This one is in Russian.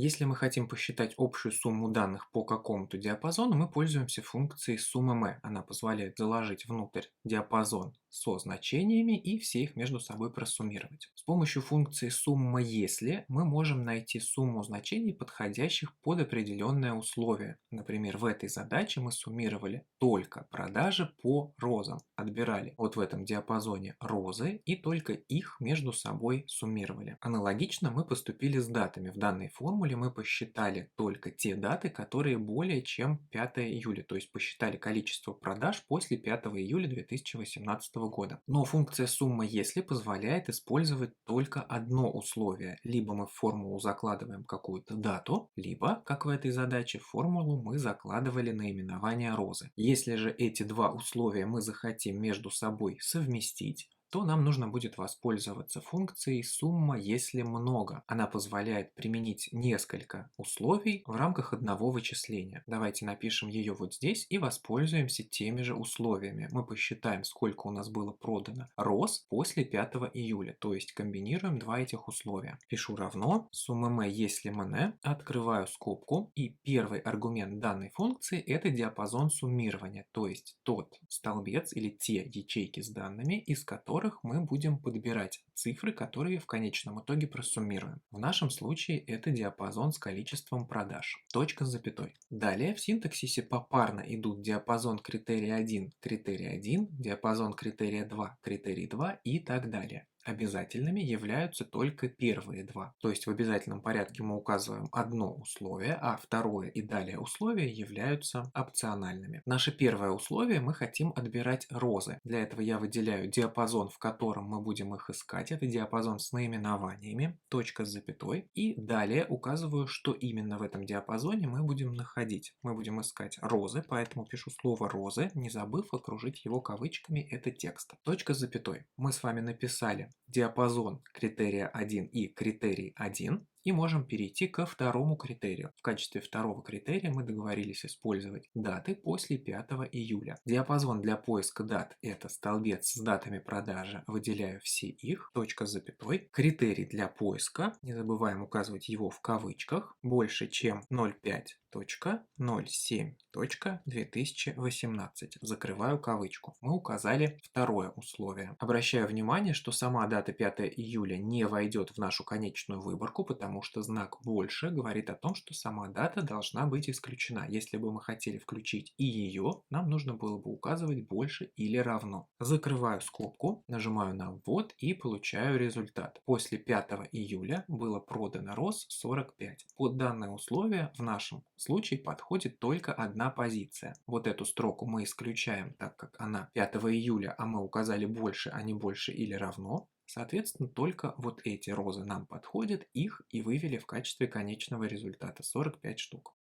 Если мы хотим посчитать общую сумму данных по какому-то диапазону, мы пользуемся функцией сумма. Она позволяет заложить внутрь диапазон со значениями и все их между собой просуммировать. С помощью функции сумма если мы можем найти сумму значений, подходящих под определенное условие. Например, в этой задаче мы суммировали только продажи по розам. Отбирали вот в этом диапазоне розы и только их между собой суммировали. Аналогично мы поступили с датами. В данной формуле мы посчитали только те даты, которые более чем 5 июля, то есть посчитали количество продаж после 5 июля 2018 года. Но функция сумма если позволяет использовать только одно условие. Либо мы в формулу закладываем какую-то дату, либо, как в этой задаче, в формулу мы закладывали наименование розы. Если же эти два условия мы захотим между собой совместить, то нам нужно будет воспользоваться функцией сумма если много. Она позволяет применить несколько условий в рамках одного вычисления. Давайте напишем ее вот здесь и воспользуемся теми же условиями. Мы посчитаем, сколько у нас было продано роз после 5 июля, то есть комбинируем два этих условия. Пишу равно сумма m если mn, открываю скобку, и первый аргумент данной функции это диапазон суммирования, то есть тот столбец или те ячейки с данными, из которых мы будем подбирать цифры, которые в конечном итоге просуммируем. В нашем случае это диапазон с количеством продаж. Точка с запятой. Далее в синтаксисе попарно идут диапазон критерия 1, критерий 1, диапазон критерия 2, критерий 2 и так далее. Обязательными являются только первые два. То есть в обязательном порядке мы указываем одно условие, а второе и далее условия являются опциональными. Наше первое условие мы хотим отбирать розы. Для этого я выделяю диапазон, в котором мы будем их искать. Это диапазон с наименованиями, точка с запятой. И далее указываю, что именно в этом диапазоне мы будем находить. Мы будем искать розы, поэтому пишу слово розы, не забыв окружить его кавычками, это текст. Точка с запятой. Мы с вами написали диапазон критерия 1 и критерий 1 и можем перейти ко второму критерию. В качестве второго критерия мы договорились использовать даты после 5 июля. Диапазон для поиска дат это столбец с датами продажи, выделяю все их, точка с запятой. Критерий для поиска, не забываем указывать его в кавычках, больше чем 0,5.07.2018. Закрываю кавычку. Мы указали второе условие. Обращаю внимание, что сама дата 5 июля не войдет в нашу конечную выборку, потому что знак «больше» говорит о том, что сама дата должна быть исключена. Если бы мы хотели включить и ее, нам нужно было бы указывать «больше» или «равно». Закрываю скобку, нажимаю на «ввод» и получаю результат. После 5 июля было продано роз 45. Под данное условие в нашем случае подходит только одна позиция. Вот эту строку мы исключаем, так как она 5 июля, а мы указали «больше», а не «больше» или «равно». Соответственно, только вот эти розы нам подходят, их и вывели в качестве конечного результата 45 штук.